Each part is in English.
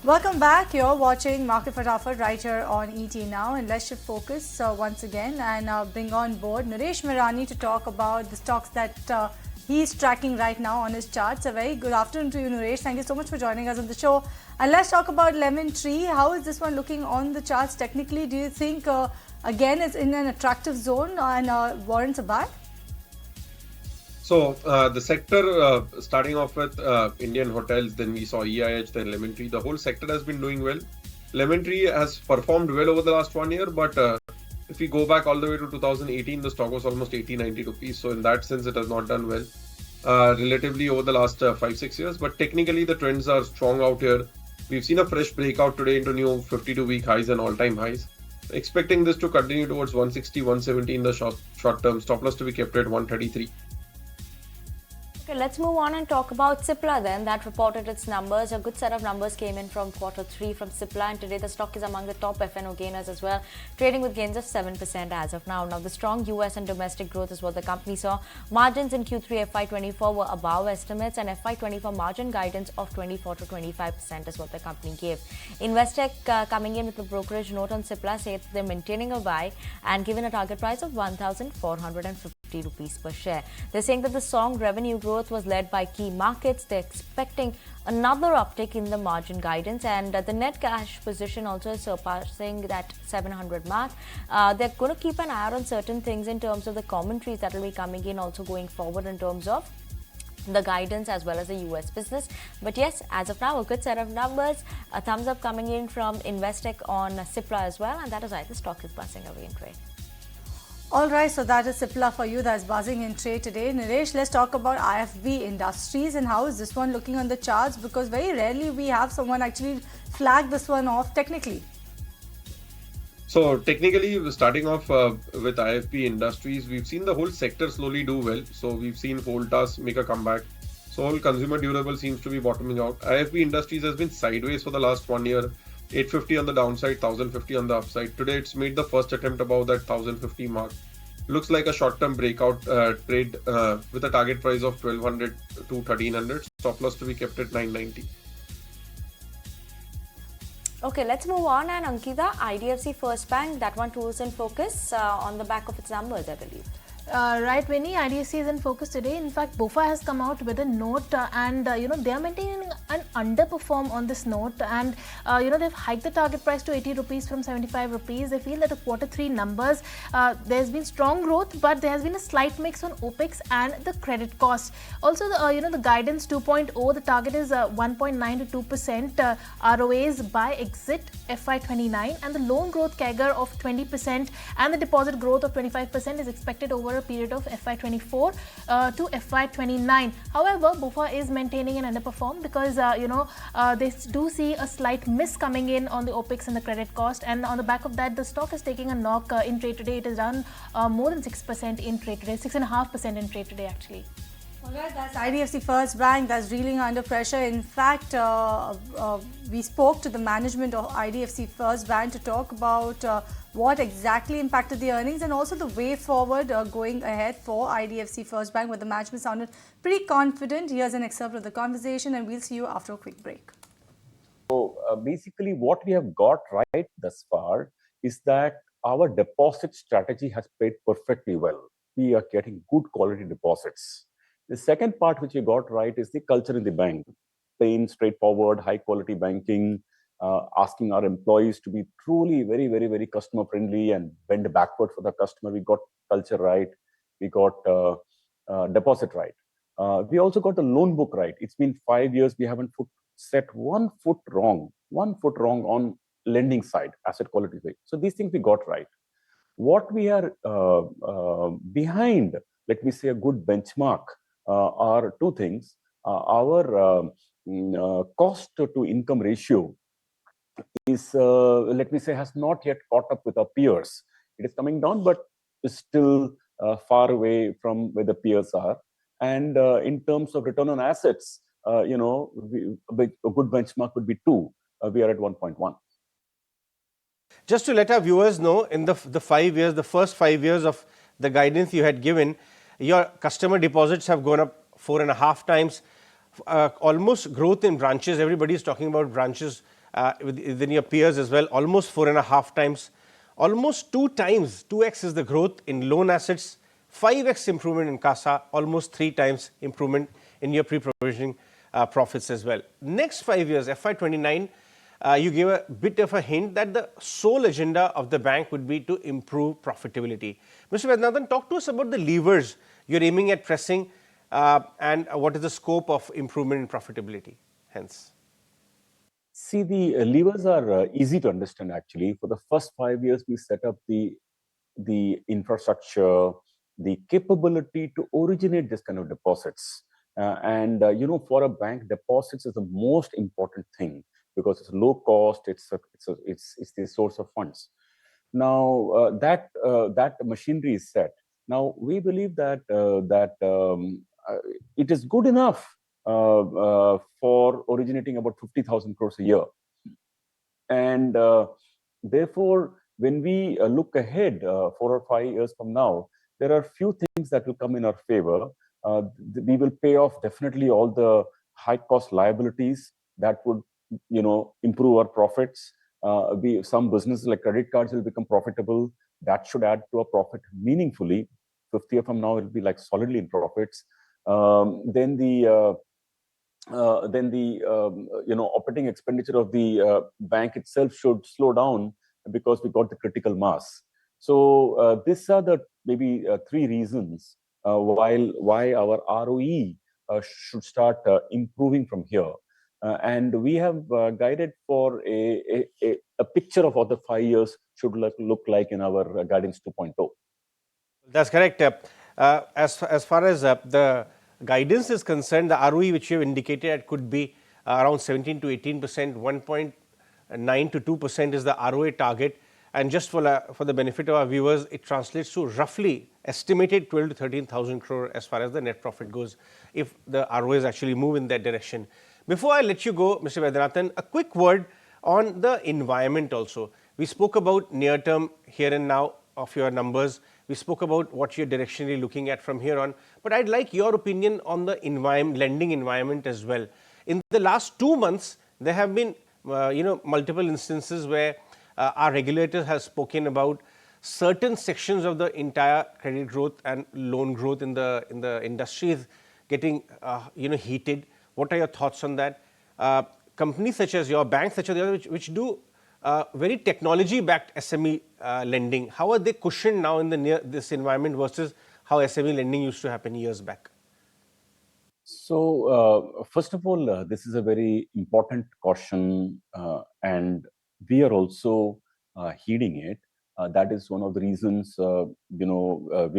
Welcome back. You're watching Market Fatafat right here on ET Now, and let's shift focus once again and bring on board Nooresh Merani to talk about the stocks that he's tracking right now on his charts. A very good afternoon to you, Nooresh. Thank you so much for joining us on the show. And let's talk about Lemon Tree. How is this one looking on the charts technically? Do you think again it's in an attractive zone and warrants a buy? So the sector, starting off with Indian hotels, then we saw EIH, then Lemon Tree. The whole sector has been doing well. Lemon Tree has performed well over the last 1 year, but if we go back all the way to 2018, the stock was almost 80-90 rupees. So in that sense, it has not done well relatively over the last 5-6 years. But technically, the trends are strong out here. We've seen a fresh breakout today into new 52-week highs and all-time highs. Expecting this to continue towards 160, 170 in the short term. Stop loss to be kept at 133. Okay, let's move on and talk about Cipla then. That reported its numbers. A good set of numbers came in from Q3 from Cipla, and today the stock is among the top F&O gainers as well, trading with gains of 7% as of now. Now, the strong US and domestic growth is what the company saw. Margins in Q3 FY24 were above estimates, and FY24 margin guidance of 24 to 25% is what the company gave. Investec coming in with a brokerage note on Cipla says they're maintaining a buy and given a target price of 1,450 rupees per share. They're saying that the strong revenue growth was led by key markets. They're expecting another uptick in the margin guidance, and the net cash position also is surpassing that 700 mark. They're going to keep an eye out on certain things in terms of the commentaries that will be coming in also going forward in terms of the guidance as well as the US business. But yes, as of now, a good set of numbers. A thumbs up coming in from Investec on Cipla as well, and that is why the stock is buzzing away in trade. All right, so that is Cipla for you, that's buzzing in trade today. Nooresh, let's talk about IFB Industries and how is this one looking on the charts, because very rarely we have someone actually flag this one off technically. So technically, starting off with IFB Industries, we've seen the whole sector slowly do well. So we've seen Voltas make a comeback. So all consumer durable seems to be bottoming out. IFB Industries has been sideways for the last 1 year. 850 on the downside, 1050 on the upside. Today it's made the first attempt above that 1050 mark. Looks like a short-term breakout trade with a target price of 1200 to 1300. Stop loss to be kept at 990. Okay, let's move on. And Ankita, IDFC First Bank, that one too is in focus on the back of its numbers, I believe. Right, Vinny, IDFC is in focus today. In fact, BofA has come out with a note and they are maintaining an underperform on this note, and they've hiked the target price to 80 rupees from 75 rupees. They feel that the Q3 numbers, there's been strong growth, but there has been a slight mix on OPEX and the credit cost. Also, the guidance 2.0, the target is 1.9 to 2% ROAs by exit FY29, and the loan growth CAGR of 20% and the deposit growth of 25% is expected over a period of FY24 to FY29. However, BofA is maintaining an underperform because they do see a slight miss coming in on the OPEX and the credit cost, and on the back of that, the stock is taking a knock in trade today. It is down more than 6% in trade today, 6.5% in trade today actually. Alright, that's IDFC First Bank that's reeling under pressure. In fact, we spoke to the management of IDFC First Bank to talk about what exactly impacted the earnings and also the way forward going ahead for IDFC First Bank, where the management sounded pretty confident. Here's an excerpt of the conversation, and we'll see you after a quick break. So basically what we have got right thus far is that our deposit strategy has played perfectly well. We are getting good quality deposits. The second part which we got right is the culture in the bank. Plain, straightforward, high quality banking, asking our employees to be truly very, very, very customer friendly and bend backward for the customer. We got culture right. We got deposit right. We also got the loan book right. It's been 5 years. We haven't set one foot wrong on lending side, asset quality side. So these things we got right. What we are behind, let me say, a good benchmark are two things. Our cost to income ratio is, let me say, has not yet caught up with our peers. It is coming down, but is still far away from where the peers are. And in terms of return on assets, a good benchmark would be 2. We are at 1.1. Just to let our viewers know, in the 5 years, the first 5 years of the guidance you had given, your customer deposits have gone up 4.5 times. Almost growth in branches. Everybody is talking about branches within your peers as well, almost 4.5 times, almost 2 times, 2x is the growth in loan assets, 5x improvement in CASA, almost 3 times improvement in your pre-provisioning profits as well. Next 5 years, FY29, you gave a bit of a hint that the sole agenda of the bank would be to improve profitability. Mr. Vaidyanathan, talk to us about the levers you're aiming at pressing and what is the scope of improvement in profitability hence. See, the levers are easy to understand actually. For the first 5 years, we set up the infrastructure, the capability to originate this kind of deposits. For a bank, deposits is the most important thing because it's low cost, it's the source of funds. Now that machinery is set. Now we believe that it is good enough for originating about 50,000 crores a year, and therefore, when we look ahead 4 or 5 years from now, there are few things that will come in our favor. We will pay off definitely all the high cost liabilities that would improve our profits. Some businesses like credit cards will become profitable. That should add to our profit meaningfully. 50 years from now, it will be like solidly in profits. Then the operating expenditure of the bank itself should slow down because we got the critical mass. So these are the maybe 3 reasons why our ROE should start improving from here. And we have guided for a picture of what the 5 years should look like in our guidance 2.0. That's correct. As far as the guidance is concerned, the ROE which you have indicated could be around 17 to 18%, 1.9 to 2% is the ROA target. And just for the benefit of our viewers, it translates to roughly estimated 12 to 13,000 crore as far as the net profit goes, if the ROAs actually move in that direction. Before I let you go, Mr. Vaidyanathan, a quick word on the environment also. We spoke about near term here and now of your numbers. We spoke about what you're directionally looking at from here on. But I'd like your opinion on the lending environment as well. In the last 2 months, there have been multiple instances where our regulator has spoken about certain sections of the entire credit growth and loan growth in the industry is getting heated. What are your thoughts on that? Companies such as your bank, such as the other, which do very technology-backed SME lending, how are they cushioned now in this environment versus how SME lending used to happen years back? So first of all, this is a very important caution, and we are also heeding it. That is one of the reasons we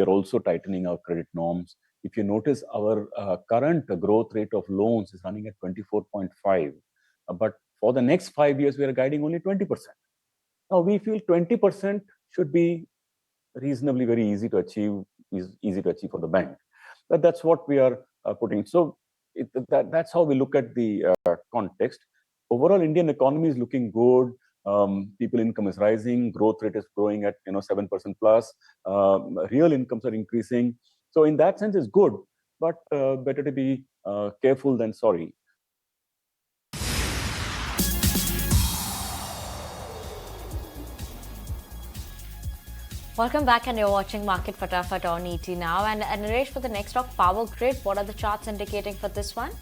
are also tightening our credit norms. If you notice, our current growth rate of loans is running at 24.5, but for the next 5 years, we are guiding only 20%. Now, we feel 20% should be reasonably very easy to achieve for the bank. But that's what we are putting. So that's how we look at the context. Overall, Indian economy is looking good. People income is rising. Growth rate is growing at 7% plus. Real incomes are increasing. So in that sense, it's good, but better to be careful than sorry. Welcome back, and you're watching Market Fatafat on ET now. And Nooresh, for the next stock, Power Grid, what are the charts indicating for this one?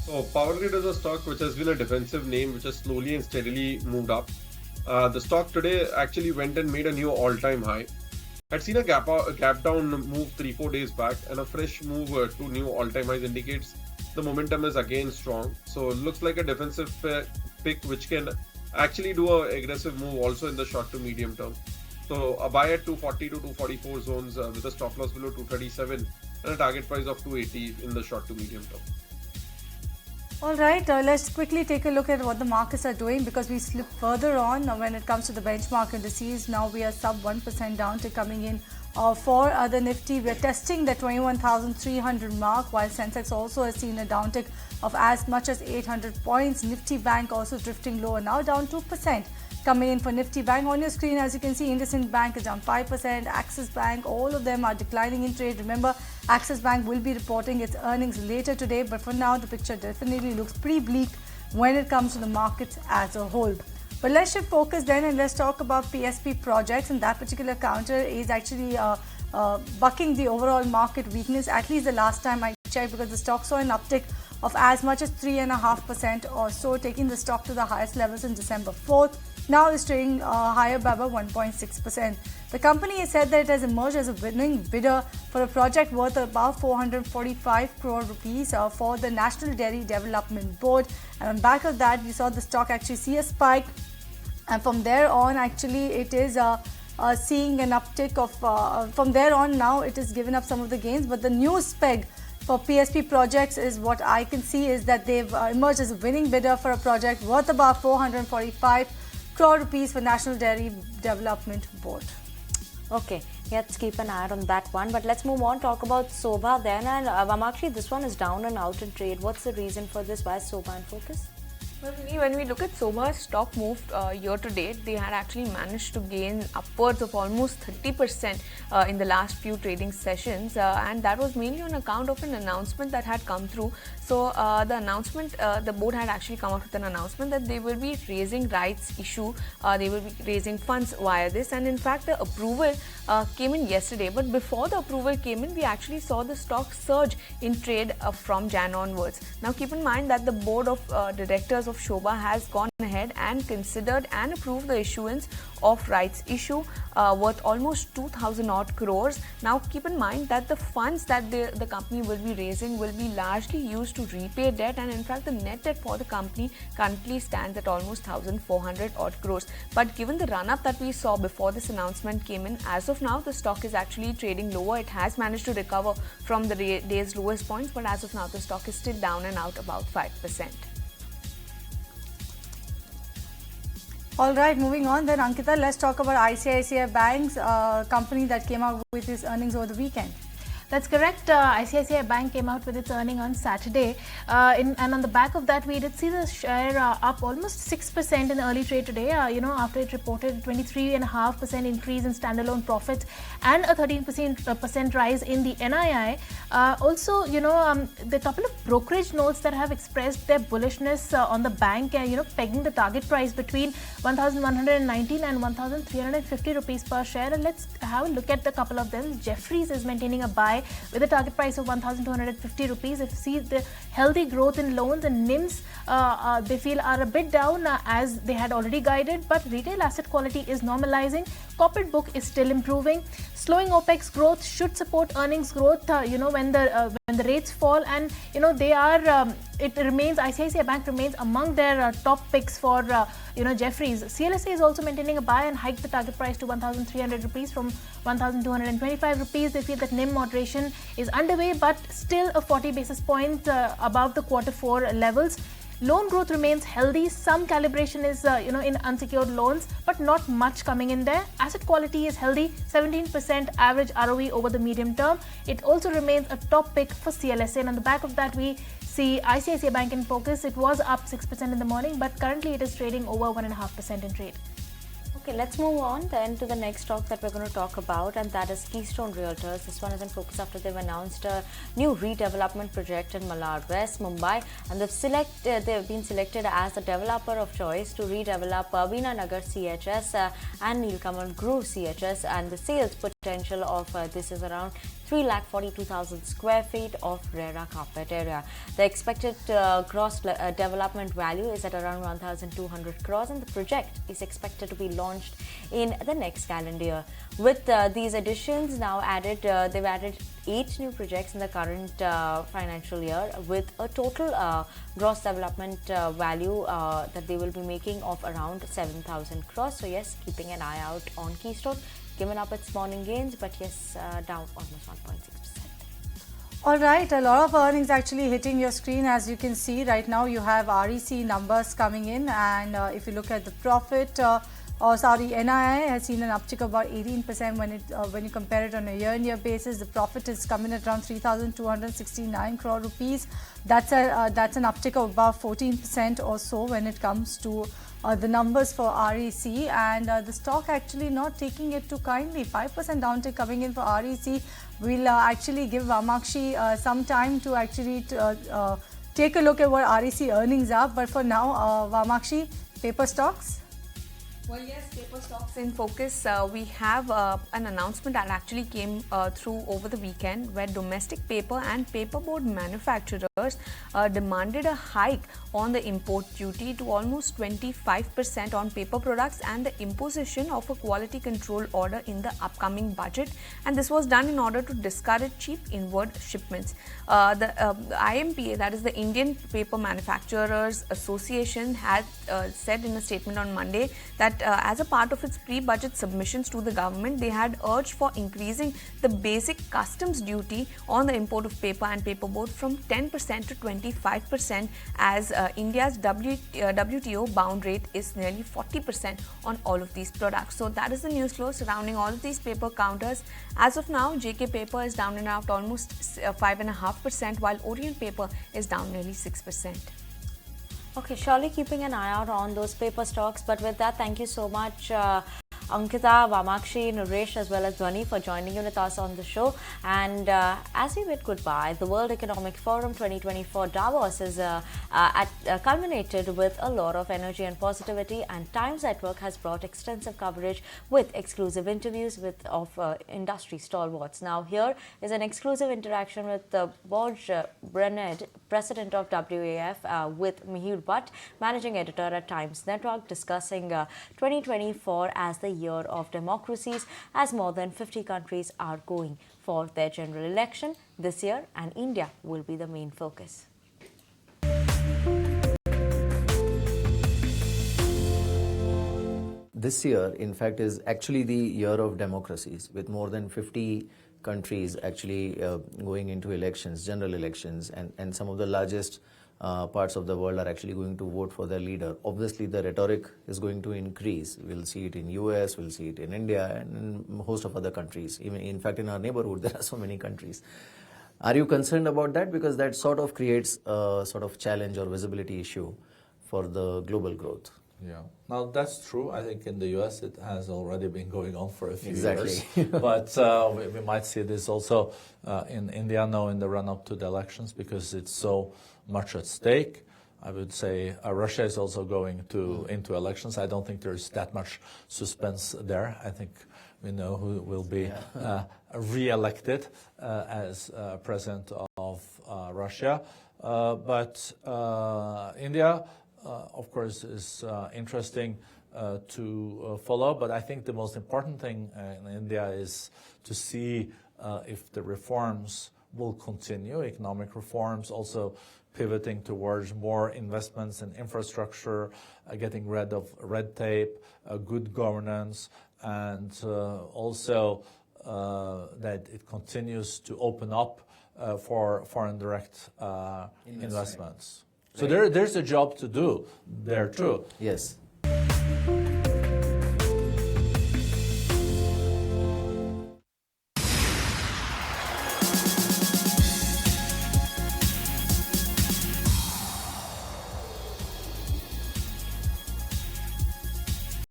So Power Grid is a stock which has been a defensive name which has slowly and steadily moved up. The stock today actually went and made a new all-time high. Had seen a gap down move 3-4 days back, and a fresh move to new all-time highs indicates the momentum is again strong. So it looks like a defensive pick which can actually do an aggressive move also in the short to medium term. So a buy at 240 to 244 zones with a stop loss below 237 and a target price of 280 in the short to medium term. All right, let's quickly take a look at what the markets are doing, because we slip further on when it comes to the benchmark indices. Now we are sub 1% down to coming in for the Nifty. We're testing the 21,300 mark, while Sensex also has seen a downtick of as much as 800 points. Nifty Bank also drifting lower, now down 2%. Coming in for Nifty Bank on your screen, as you can see, IndusInd Bank is down 5%, Axis Bank, all of them are declining in trade. Remember, Axis Bank will be reporting its earnings later today, but for now the picture definitely looks pretty bleak when it comes to the markets as a whole. But let's shift focus then and let's talk about PSP projects, and that particular counter is actually bucking the overall market weakness, at least the last time I checked, because the stock saw an uptick of as much as 3.5% or so, taking the stock to the highest levels in December 4th. Now is trading higher by about 1.6%. The company has said that it has emerged as a winning bidder for a project worth about 445 crore rupees for the National Dairy Development Board. And on back of that, we saw the stock actually see a spike. And from there on, actually, it is seeing an uptick of, from there on now, it has given up some of the gains. But the news peg for PSP projects is what I can see is that they've emerged as a winning bidder for a project worth about 445 crore rupees for National Dairy Development Board. Okay, let's keep an eye on that one. But let's move on, talk about Sobha then. And Vamakshi, this one is down and out in trade. What's the reason for this? Why is Sobha in focus? Well, when we look at Sobha's stock move year to date, they had actually managed to gain upwards of almost 30% in the last few trading sessions, and that was mainly on account of an announcement that had come through. So the announcement, the board had actually come out with an announcement that they will be raising rights issue, they will be raising funds via this, and in fact the approval came in yesterday. But before the approval came in, we actually saw the stock surge in trade from Jan onwards. Now keep in mind that the board of directors of Sobha has gone ahead and considered and approved the issuance of rights issue worth almost 2,000 odd crores. Now keep in mind that the funds that the company will be raising will be largely used to repay debt, and in fact the net debt for the company currently stands at almost 1,400 odd crores. But given the run up that we saw before this announcement came in, as of now the stock is actually trading lower. It has managed to recover from the day's lowest points, but as of now the stock is still down and out about 5%. All right, moving on then, Ankita, let's talk about ICICI Bank's company that came out with its earnings over the weekend. That's correct. ICICI Bank came out with its earning on Saturday, and on the back of that, we did see the share up almost 6% in early trade today. After it reported 23.5% increase in standalone profits and a 13% rise in the NII. Also, the couple of brokerage notes that have expressed their bullishness on the bank, pegging the target price between 1,119 and 1,350 rupees per share. And let's have a look at a couple of them. Jefferies is maintaining a buy with a target price of 1,250 rupees. If you see the healthy growth in loans and NIMs, they feel are a bit down as they had already guided, but retail asset quality is normalizing. Corporate book is still improving. Slowing OPEX growth should support earnings growth. When the rates fall, and they are. It remains, ICICI Bank remains among their top picks for Jefferies. CLSA is also maintaining a buy and hiked the target price to 1,300 rupees from 1,225 rupees. They feel that NIM moderation is underway, but still a 40 basis point above the Q4 levels. Loan growth remains healthy. Some calibration is, in unsecured loans, but not much coming in there. Asset quality is healthy, 17% average ROE over the medium term. It also remains a top pick for CLSA. And on the back of that, we see ICICI Bank in focus. It was up 6% in the morning, but currently it is trading over 1.5% in trade. Okay, let's move on then to the next stock that we're going to talk about, and that is Keystone Realtors. This one is in focus after they've announced a new redevelopment project in Malad West, Mumbai, and they've been selected as the developer of choice to redevelop Veena Nagar CHS and Nilkamal Grove CHS, and the sales potential of this is around 3,42,000 square feet of RERA carpet area. The expected gross development value is at around 1,200 crores, and the project is expected to be launched in the next calendar year. With these additions now added, they've added 8 new projects in the current financial year, with a total gross development value that they will be making of around 7,000 crores. So yes, keeping an eye out on Keystone. Given up its morning gains, but yes, down almost 1.6%. All right, a lot of earnings actually hitting your screen. As you can see right now, you have REC numbers coming in, and if you look at the profit, NII has seen an uptick of about 18% when you compare it on a year-on-year basis. The profit is coming at around 3,269 crore rupees. That's an uptick of about 14% or so when it comes to the numbers for REC, and the stock actually not taking it too kindly. 5% downtick coming in for REC. We'll actually give Vamakshi some time to actually take a look at what REC earnings are. But for now, Vamakshi, paper stocks? Well, yes, paper stocks in focus. We have an announcement that actually came through over the weekend where domestic paper and paperboard manufacturers demanded a hike on the import duty to almost 25% on paper products and the imposition of a quality control order in the upcoming budget. And this was done in order to discourage cheap inward shipments. The IMPA, that is the Indian Paper Manufacturers Association, had said in a statement on Monday that as a part of its pre-budget submissions to the government, they had urged for increasing the basic customs duty on the import of paper and paperboard from 10% to 25%, as India's WTO bound rate is nearly 40% on all of these products. So that is the news flow surrounding all of these paper counters. As of now, JK paper is down and out almost 5.5%, while Orient paper is down nearly 6%. Okay, surely keeping an eye out on those paper stocks. But with that, thank you so much, Ankita, Vamakshi, Nooresh, as well as Dhwani for joining in with us on the show. And as we bid goodbye, the World Economic Forum 2024 Davos is culminated with a lot of energy and positivity, and Times Network has brought extensive coverage with exclusive interviews of industry stalwarts. Now here is an exclusive interaction with Borj Brened, President of WAF, with Mihir Bhatt, Managing Editor at Times Network, discussing 2024 as the year of democracies, as more than 50 countries are going for their general election this year, and India will be the main focus. This year, in fact, is actually the year of democracies, with more than 50 countries actually going into elections, general elections, and some of the largest parts of the world are actually going to vote for their leader. Obviously, the rhetoric is going to increase. We'll see it in US, we'll see it in India, and in a host of other countries. Even, in fact, in our neighborhood, there are so many countries. Are you concerned about that? Because that sort of creates a sort of challenge or visibility issue for the global growth. Yeah, now that's true. I think in the US it has already been going on for a few Exactly. years. But we might see this also in India now in the run-up to the elections, because it's so much at stake. I would say Russia is also going into elections. I don't think there's that much suspense there. I think we know who will be re-elected as president of Russia. But India, of course, is interesting to follow. But I think the most important thing in India is to see if the reforms will continue, economic reforms, also pivoting towards more investments in infrastructure, getting rid of red tape, good governance, and also that it continues to open up for foreign direct investments. So there's a job to do there too. Yes.